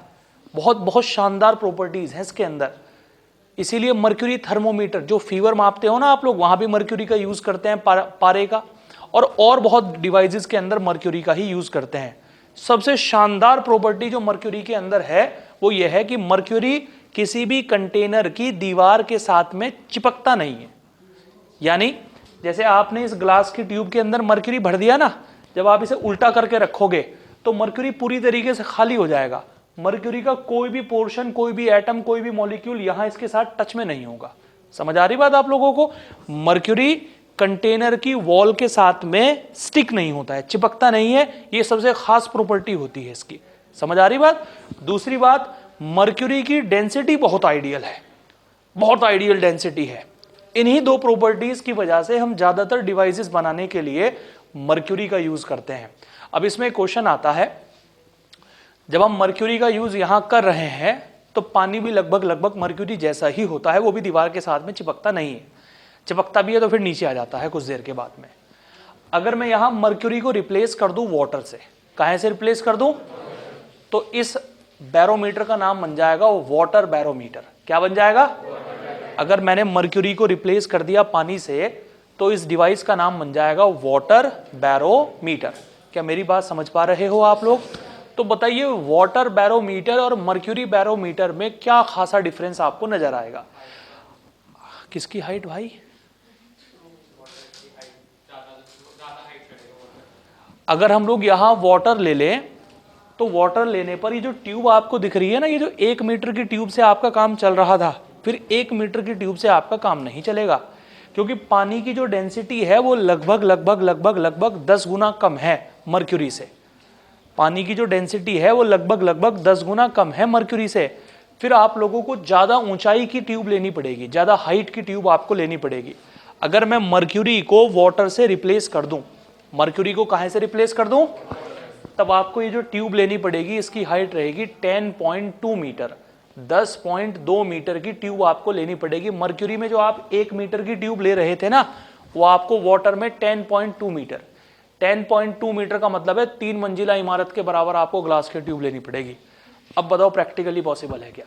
बहुत बहुत शानदार प्रॉपर्टीज हैं इसके अंदर। इसीलिए मर्क्यूरी थर्मोमीटर, जो फीवर मापते हो ना आप लोग, वहां भी मर्क्यूरी का यूज करते हैं, पारे का, और बहुत डिवाइसेस के अंदर मर्क्यूरी का ही यूज करते हैं। सबसे शानदार प्रॉपर्टी जो मर्क्यूरी के अंदर है वो ये है कि मर्क्यूरी किसी भी कंटेनर की दीवार के साथ में चिपकता नहीं है। यानी जैसे आपने इस ग्लास की ट्यूब के अंदर मर्क्यूरी भर दिया ना, जब आप इसे उल्टा करके रखोगे तो मर्क्यूरी पूरी तरीके से खाली हो जाएगा। मर्क्यूरी का कोई भी पोर्शन, कोई भी एटम, कोई भी मॉलिक्यूल यहां इसके साथ टच में नहीं होगा। समझ आ रही बात आप लोगों को? मर्क्यूरी कंटेनर की वॉल के साथ में स्टिक नहीं होता है, चिपकता नहीं है। ये सबसे खास प्रॉपर्टी होती है इसकी। समझ आ रही बात? दूसरी बात, मर्क्यूरी की डेंसिटी बहुत आइडियल है, बहुत आइडियल डेंसिटी है। इन्हीं दो प्रॉपर्टीज की वजह से हम ज्यादातर डिवाइसेस बनाने के लिए मर्क्यूरी का यूज करते हैं। अब इसमें क्वेश्चन आता है, जब हम मर्क्यूरी का यूज यहां कर रहे हैं तो पानी भी लगभग मर्क्यूरी जैसा ही होता है, वो भी दीवार के साथ में चिपकता नहीं है। चिपकता भी है तो फिर नीचे आ जाता है कुछ देर के बाद में। अगर मैं यहां मर्क्यूरी को रिप्लेस कर दूं वाटर से, कहां से रिप्लेस कर दूं? तो इस बैरोमीटर का नाम बन जाएगा वाटर बैरोमीटर। क्या बन जाएगा? अगर मैंने मर्क्यूरी को रिप्लेस कर दिया पानी से तो इस डिवाइस का नाम बन जाएगा वाटर बैरोमीटर। क्या मेरी बात समझ पा रहे हो आप लोग? तो बताइए वाटर बैरोमीटर और मर्क्यूरी बैरोमीटर में क्या खासा डिफरेंस आपको नजर आएगा? किसकी हाइट भाई? अगर हम लोग यहां वाटर ले लें तो वाटर लेने पर ये जो ट्यूब आपको दिख रही है ना, ये जो 1 मीटर की ट्यूब से आपका काम चल रहा था, फिर 1 मीटर की ट्यूब से आपका काम नहीं चलेगा, क्योंकि पानी की जो डेंसिटी है वो लगभग 10 गुना कम है मर्क्यूरी से। पानी की जो डेंसिटी है वो लगभग 10 गुना कम है मर्क्यूरी से। फिर आप लोगों को ज्यादा ऊंचाई की ट्यूब लेनी पड़ेगी, ज्यादा हाइट की ट्यूब आपको लेनी पड़ेगी। अगर मैं मर्क्यूरी को वाटर से रिप्लेस कर दूं, मर्क्यूरी को कहाँ से रिप्लेस कर दूं? तब आपको ये जो ट्यूब लेनी पड़ेगी, इसकी हाइट रहेगी 10.2 मीटर, 10.2 मीटर की ट्यूब आपको लेनी पड़ेगी। मर्क्यूरी में जो आप 1 मीटर की ट्यूब ले रहे थे ना, वो आपको वाटर में 10.2 मीटर, 10.2 मीटर का मतलब है 3 मंजिला इमारत के बराबर आपको ग्लास की ट्यूब लेनी पड़ेगी। अब बताओ प्रैक्टिकली पॉसिबल है क्या?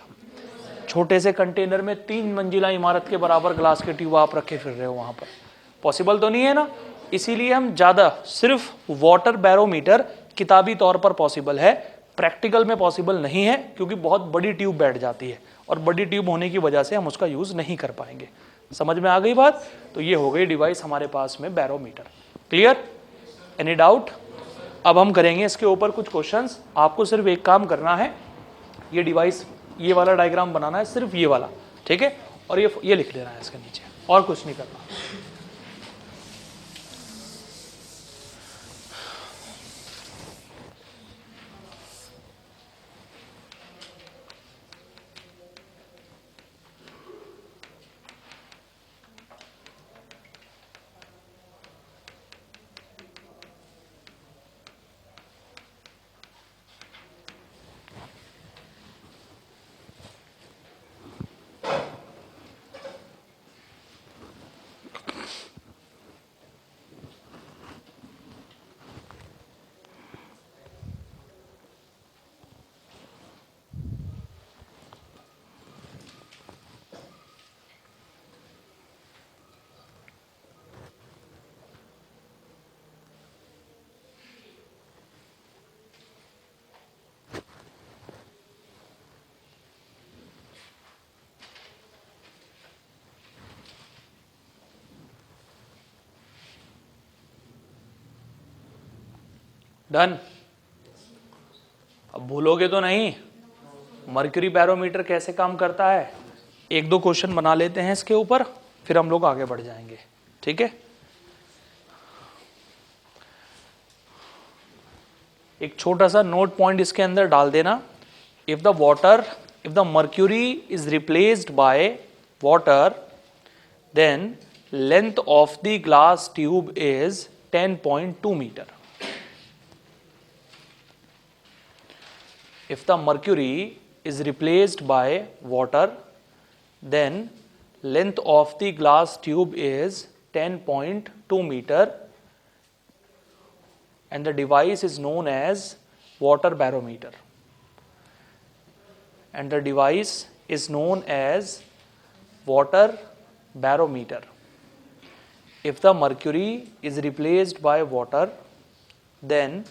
छोटे से कंटेनर में 3 मंजिला इमारत के बराबर ग्लास की ट्यूब आप रखे फिर रहे हो, वहां पर पॉसिबल तो नहीं है ना। इसीलिए हम ज्यादा सिर्फ वाटर बैरोमीटर किताबी तौर पर पॉसिबल है, प्रैक्टिकल में पॉसिबल नहीं है, क्योंकि बहुत बड़ी ट्यूब बैठ जाती है और बड़ी ट्यूब होने की वजह से हम उसका यूज नहीं कर पाएंगे। समझ में आ गई बात? तो ये हो गई डिवाइस हमारे पास में बैरोमीटर। क्लियर? Any doubt? अब हम करेंगे इसके ऊपर कुछ क्वेश्चंस। आपको सिर्फ एक काम करना है, ये डिवाइस, ये वाला डायग्राम बनाना है, सिर्फ ये वाला, ठीक है, और ये लिख लेना है इसके नीचे, और कुछ नहीं करना। डन? अब भूलोगे तो नहीं मर्क्यूरी बैरोमीटर कैसे काम करता है। एक दो क्वेश्चन बना लेते हैं इसके ऊपर, फिर हम लोग आगे बढ़ जाएंगे, ठीक है। एक छोटा सा नोट पॉइंट इसके अंदर डाल देना। If the mercury is replaced by water, then length of the glass tube is 10.2 metre. If the mercury is replaced by water, then length of the glass tube is 10.2 meter and the device is known as water barometer. And the device is known as water barometer. If the mercury is replaced by water, then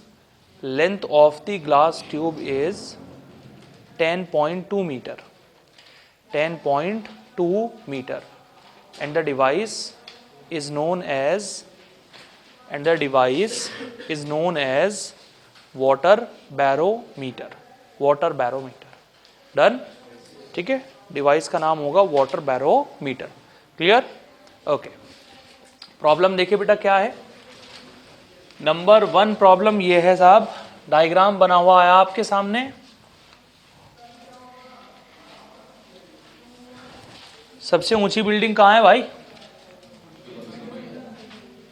length of the glass tube is 10.2 meter, 10.2 meter, and the device is known as water barometer, water barometer. Done? ठीक है, device का नाम होगा water barometer. Clear? Okay, problem देखिए बेटा क्या है। Number 1 problem ये है साहब, डायग्राम बना हुआ है आपके सामने। सबसे ऊंची बिल्डिंग कहाँ है भाई?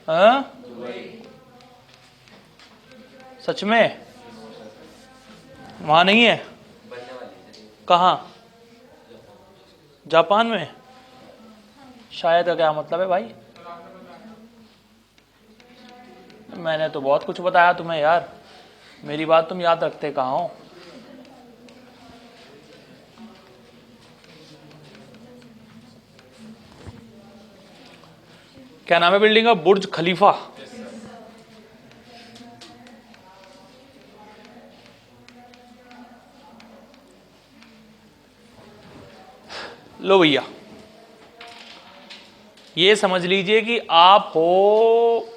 हाँ? सच में? वहां नहीं है? कहाँ? जापान में? शायद का क्या मतलब है भाई? मैंने तो बहुत कुछ बताया तुम्हें यार, मेरी बात तुम याद रखते कहाँ हो? क्या नाम है बिल्डिंग का? बुर्ज खलीफा। लो भैया, ये समझ लीजिए कि आप हो,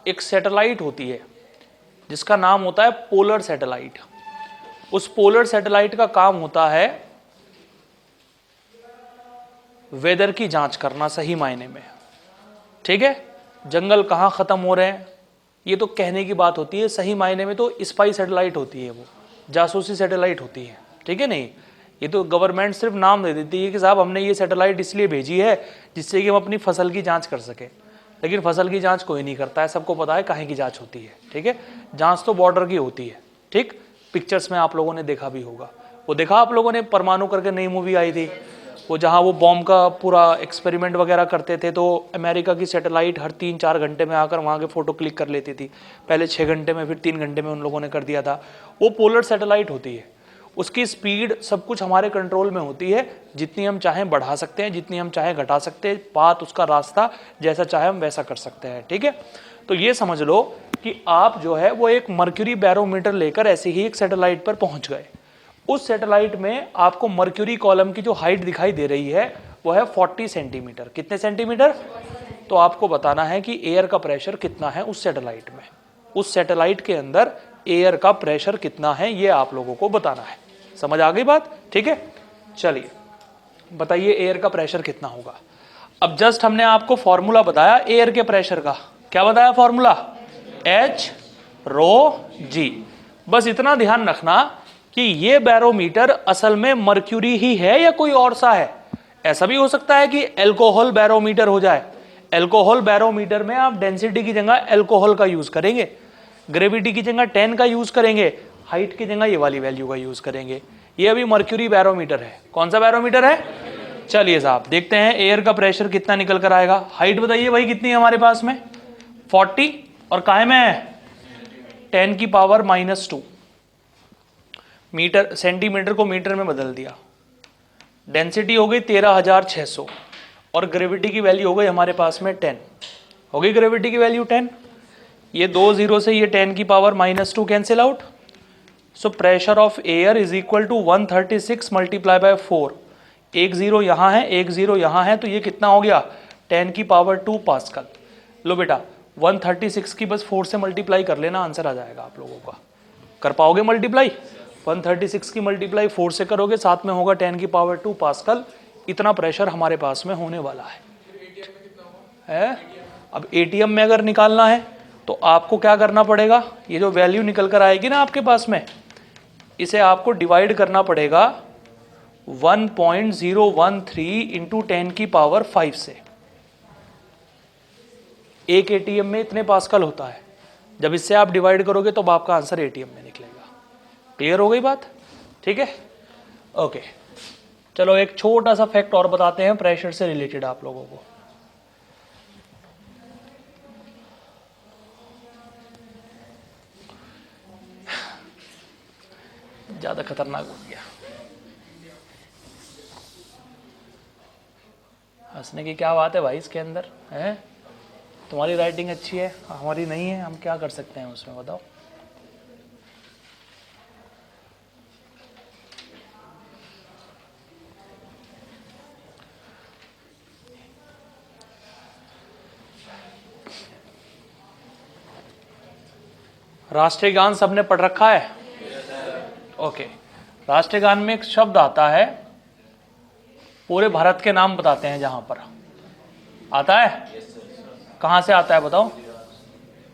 एक सैटेलाइट होती है जिसका नाम होता है पोलर सैटेलाइट। उस पोलर सैटेलाइट का काम होता है वेदर की जांच करना, सही मायने में, ठीक है। जंगल कहाँ खत्म हो रहे हैं ये तो कहने की बात होती है, सही मायने में तो स्पाई सैटेलाइट होती है, वो जासूसी सैटेलाइट होती है, ठीक है। नहीं, ये तो गवर्नमेंट सिर्फ नाम दे देती है कि साहब हमने ये सैटेलाइट इसलिए भेजी है जिससे कि हम अपनी फसल की जांच कर सके। लेकिन फसल की जांच कोई नहीं करता है, सबको पता है काहे की जांच होती है, ठीक है। जांच तो बॉर्डर की होती है, ठीक। पिक्चर्स में आप लोगों ने देखा भी होगा, वो देखा आप लोगों ने परमाणु करके नई मूवी आई थी, वो जहाँ वो बॉम्ब का पूरा एक्सपेरिमेंट वगैरह करते थे, तो अमेरिका की सैटेलाइट हर 3-4 घंटे में आकर वहाँ के फ़ोटो क्लिक कर लेती थी। पहले 6 घंटे में, फिर 3 घंटे में उन लोगों ने कर दिया था। वो पोलर सैटेलाइट होती है, उसकी स्पीड सब कुछ हमारे कंट्रोल में होती है, जितनी हम चाहें बढ़ा सकते हैं, जितनी हम चाहें घटा सकते हैं, पाथ उसका रास्ता जैसा चाहे हम वैसा कर सकते हैं, ठीक है। तो ये समझ लो कि आप जो है वो एक मर्क्यूरी बैरोमीटर लेकर ऐसे ही एक सैटेलाइट पर पहुंच गए। उस सैटेलाइट में आपको मर्क्यूरी कॉलम की जो हाइट दिखाई दे रही है वो है 40 सेंटीमीटर। कितने सेंटीमीटर? तो आपको बताना है कि एयर का प्रेशर कितना है उस सैटेलाइट में, उस सैटेलाइट के अंदर एयर का प्रेशर कितना है ये आप लोगों को बताना है। समझ आ गई बात? ठीक है, चलिए बताइए एयर का प्रेशर कितना होगा। अब जस्ट हमने आपको फॉर्मूला बताया एयर के प्रेशर का। क्या बताया फॉर्मूला? H रो G। बस इतना ध्यान रखना कि ये बैरोमीटर असल में मर्क्यूरी ही है या कोई और सा है। ऐसा भी हो सकता है कि एल्कोहल बैरोमीटर हो जाए। एल्कोहल बैरोमीटर में आप डेंसिटी की जगह एल्कोहल का यूज करेंगे, ग्रेविटी की जगह 10 का यूज करेंगे, हाइट की जगह ये वाली वैल्यू का यूज करेंगे। ये अभी मर्क्यूरी बैरोमीटर है। कौन सा बैरोमीटर है? चलिए साहब देखते हैं एयर का प्रेशर कितना निकल कर आएगा। हाइट बताइए भाई कितनी है हमारे पास में? 40, और काहे में है? 10 की पावर -2 मीटर। सेंटीमीटर को मीटर में बदल दिया। डेंसिटी हो गई 13,600 और ग्रेविटी की वैल्यू हो गई हमारे पास में 10। हो गई ग्रेविटी की वैल्यू 10। ये 2 0 से ये 10 की power -2 cancel out. So pressure of air is equal to 136 multiply by 4। एक जीरो यहाँ है, एक जीरो यहाँ है, तो ये कितना हो गया? 10 की पावर 2 पास्कल। लो बेटा 136 की बस 4 से मल्टीप्लाई कर लेना, आंसर आ जाएगा आप लोगों का। कर पाओगे मल्टीप्लाई? 136 की मल्टीप्लाई 4 से करोगे, साथ में होगा 10 की पावर 2 पास्कल। इतना प्रेशर हमारे पास में होने वाला है। अब एटीएम में अगर निकालना है तो आपको क्या करना पड़ेगा? ये जो वैल्यू निकल कर आएगी ना आपके पास में, इसे आपको डिवाइड करना पड़ेगा 1.013 इंटू 10 की पावर 5 से। एक एटीएम में इतने पास्कल होता है। जब इससे आप डिवाइड करोगे तो आपका आंसर एटीएम में निकलेगा। क्लियर हो गई बात? ठीक है, ओके। चलो एक छोटा सा फैक्ट और बताते हैं प्रेशर से रिलेटेड आप लोगों को। ज्यादा खतरनाक हो गया। हंसने की क्या बात है भाई इसके अंदर है? तुम्हारी राइटिंग अच्छी है, हमारी नहीं है, हम क्या कर सकते हैं उसमें बताओ। राष्ट्रीय गान सबने पढ़ रखा है? ओके। राष्ट्रीय गान में एक शब्द आता है, पूरे भारत के नाम बताते हैं जहां पर आता है। कहां से आता है बताओ?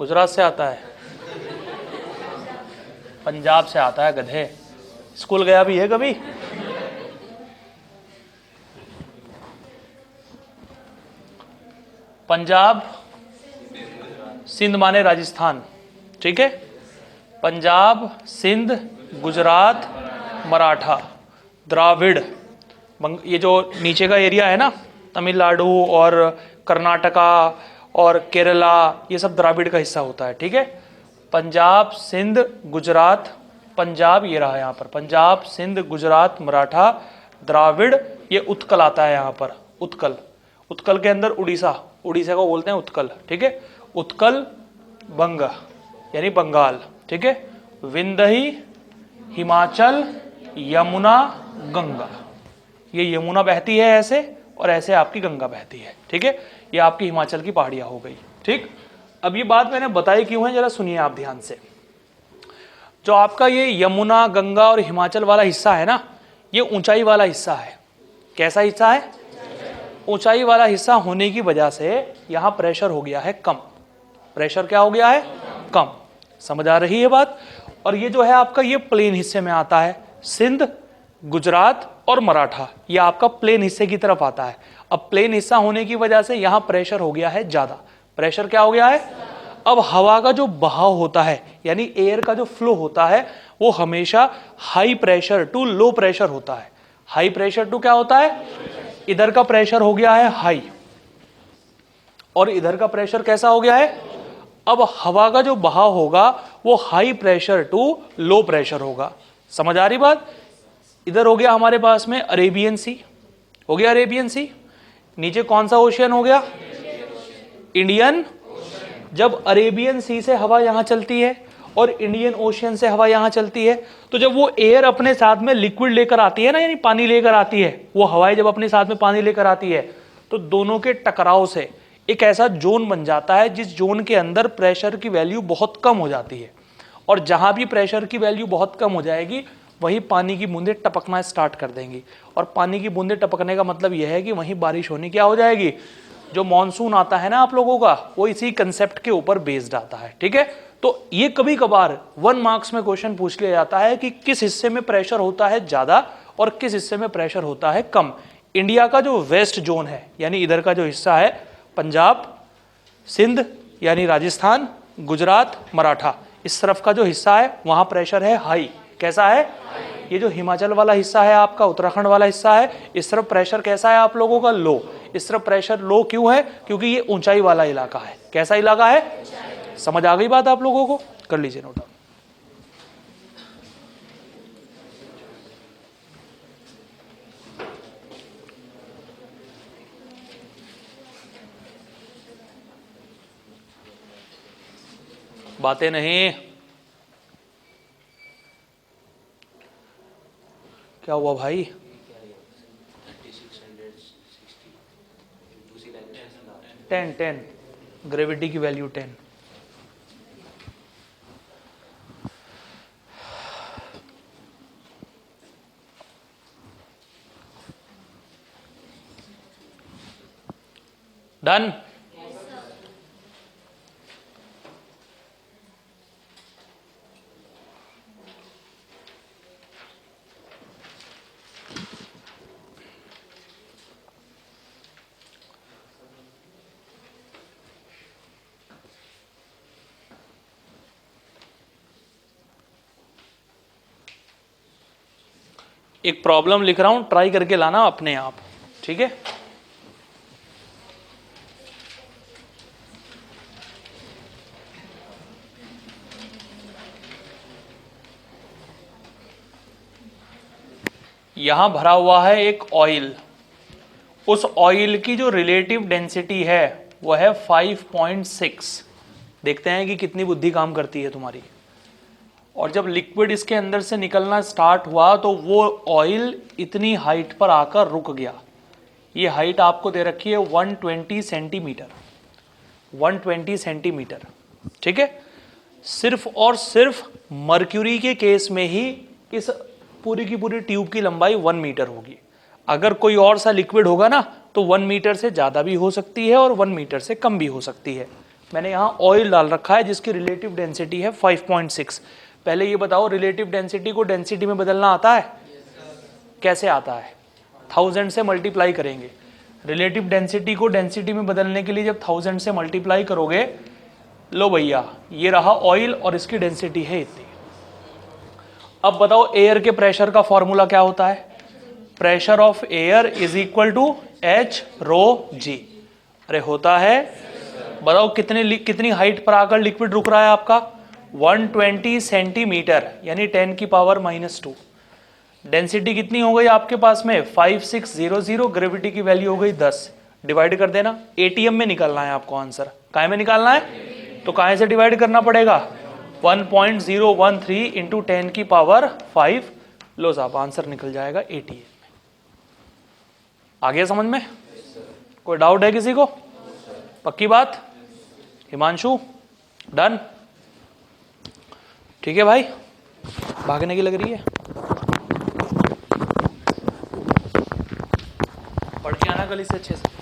गुजरात से आता है, पंजाब से आता है गधे। स्कूल गया भी है कभी? पंजाब, सिंध माने राजस्थान, ठीक है। पंजाब, सिंध, गुजरात, मराठा, द्राविड़, ये जो नीचे का एरिया है ना, तमिलनाडु और कर्नाटका और केरला, ये सब द्राविड़ का हिस्सा होता है, ठीक है। पंजाब, सिंध, गुजरात, पंजाब ये रहा यहाँ पर, पंजाब, सिंध, गुजरात, मराठा, द्राविड़, ये उत्कल आता है यहाँ पर। उत्कल, उत्कल के अंदर उड़ीसा, उड़ीसा को बोलते हैं उत्कल, ठीक है। उत्कल, बंग यानी बंगाल, ठीक है। विंध्य, हिमाचल, यमुना, गंगा। ये यमुना बहती है ऐसे और ऐसे आपकी गंगा बहती है, ठीक है। ये आपकी हिमाचल की पहाड़ियां हो गई, ठीक। अब ये बात मैंने बताई क्यों है, जरा सुनिए आप ध्यान से। जो आपका ये यमुना, गंगा और हिमाचल वाला हिस्सा है ना, ये ऊंचाई वाला हिस्सा है। कैसा हिस्सा है? ऊंचाई वाला हिस्सा होने की वजह से यहां प्रेशर हो गया है कम। प्रेशर क्या हो गया है? कम। समझ आ रही है बात? और ये जो है आपका ये प्लेन हिस्से में आता है, सिंध, गुजरात और मराठा, ये आपका प्लेन हिस्से की तरफ आता है। अब प्लेन हिस्सा होने की वजह से यहां प्रेशर हो गया है ज्यादा। प्रेशर क्या हो गया है। अब हवा का जो बहाव होता है यानी एयर का जो फ्लो होता है वो हमेशा high pressure to low pressure होता है। हाई प्रेशर टू क्या होता है, इधर का प्रेशर हो गया है हाई और इधर का प्रेशर कैसा हो गया है। अब हवा का जो बहाव होगा वो high pressure to low pressure होगा। समझ आ रही बात। इधर हो गया हमारे पास में अरेबियन सी, हो गया अरेबियन सी। नीचे कौन सा ओशियन हो गया, इंडियन। जब अरेबियन सी से हवा यहां चलती है और इंडियन ओशियन से हवा यहां चलती है तो जब वो एयर अपने साथ में लिक्विड लेकर आती है ना, यानी पानी लेकर आती है, वो हवाएं जब अपने साथ में पानी लेकर आती है तो दोनों के टकराव से एक ऐसा जोन बन जाता है जिस जोन के अंदर प्रेशर की वैल्यू बहुत कम हो जाती है। और जहां भी प्रेशर की वैल्यू बहुत कम हो जाएगी वहीं पानी की बूंदें टपकना स्टार्ट कर देंगी। और पानी की बूंदें टपकने का मतलब यह है कि वहीं बारिश होनी क्या हो जाएगी। जो मॉनसून आता है ना आप लोगों का, वो इसी कंसेप्ट के ऊपर बेस्ड आता है। ठीक है, तो ये कभी कभार 1 मार्क्स में क्वेश्चन पूछ लिया जाता है कि किस हिस्से में प्रेशर होता है ज्यादा और किस हिस्से में प्रेशर होता है कम। इंडिया का जो वेस्ट जोन है यानी इधर का जो हिस्सा है, पंजाब, सिंध यानी राजस्थान, गुजरात, मराठा, इस तरफ का जो हिस्सा है वहां प्रेशर है हाई। कैसा है, ये जो हिमाचल वाला हिस्सा है आपका, उत्तराखंड वाला हिस्सा है, इस तरफ प्रेशर कैसा है आप लोगों का, लो। इस तरफ प्रेशर लो क्यों है, क्योंकि ये ऊंचाई वाला इलाका है। कैसा इलाका है, समझ आ गई बात आप लोगों को, कर लीजिए नोट डाउन। बातें नहीं, क्या हुआ भाई, 10 ग्रेविटी की वैल्यू 10। डन। एक प्रॉब्लम लिख रहा हूं, ट्राई करके लाना अपने आप, ठीक है। यहां भरा हुआ है एक ऑयल, उस ऑयल की जो रिलेटिव डेंसिटी है वह है 5.6। देखते हैं कि कितनी बुद्धि काम करती है तुम्हारी। और जब लिक्विड इसके अंदर से निकलना स्टार्ट हुआ तो वो ऑयल इतनी हाइट पर आकर रुक गया। ये हाइट आपको दे रखी है 120 सेंटीमीटर, 120 सेंटीमीटर, ठीक है। सिर्फ और सिर्फ मर्क्यूरी के केस में ही इस पूरी की पूरी ट्यूब की लंबाई 1 मीटर होगी। अगर कोई और सा लिक्विड होगा ना तो 1 मीटर से ज़्यादा भी हो सकती है और 1 मीटर से कम भी हो सकती है। मैंने यहाँ ऑयल डाल रखा है जिसकी रिलेटिव डेंसिटी है 5.6। पहले ये बताओ, रिलेटिव डेंसिटी को डेंसिटी में बदलना आता है? कैसे आता है? 1000 से मल्टीप्लाई करेंगे। रिलेटिव डेंसिटी को डेंसिटी में बदलने के लिए जब 1000 से मल्टीप्लाई करोगे, लो भैया ये रहा ऑयल और इसकी डेंसिटी है इतनी। अब बताओ एयर के प्रेशर का फॉर्मूला क्या होता है? Pressure of air is equal to h rho g. अरे होता है, बताओ कितनी हाइट पर आकर लिक्विड रुक रहा है आपका? 120 सेंटीमीटर यानी 10 की पावर -2। डेंसिटी कितनी हो गई आपके पास में? 5600। ग्रेविटी की वैल्यू हो गई 10। डिवाइड कर देना, एटीएम में निकालना है आपको आंसर। काहे में निकालना है? तो काहे से डिवाइड करना पड़ेगा? 1.013 इंटू 10 की पावर 5। लो साहब आंसर निकल जाएगा एटीएम में। आ गया समझ में? कोई डाउट है किसी को? पक्की बात? हिमांशु डन? ठीक है भाई, भागने की लग रही है, पढ़ के आना कल इससे अच्छे से।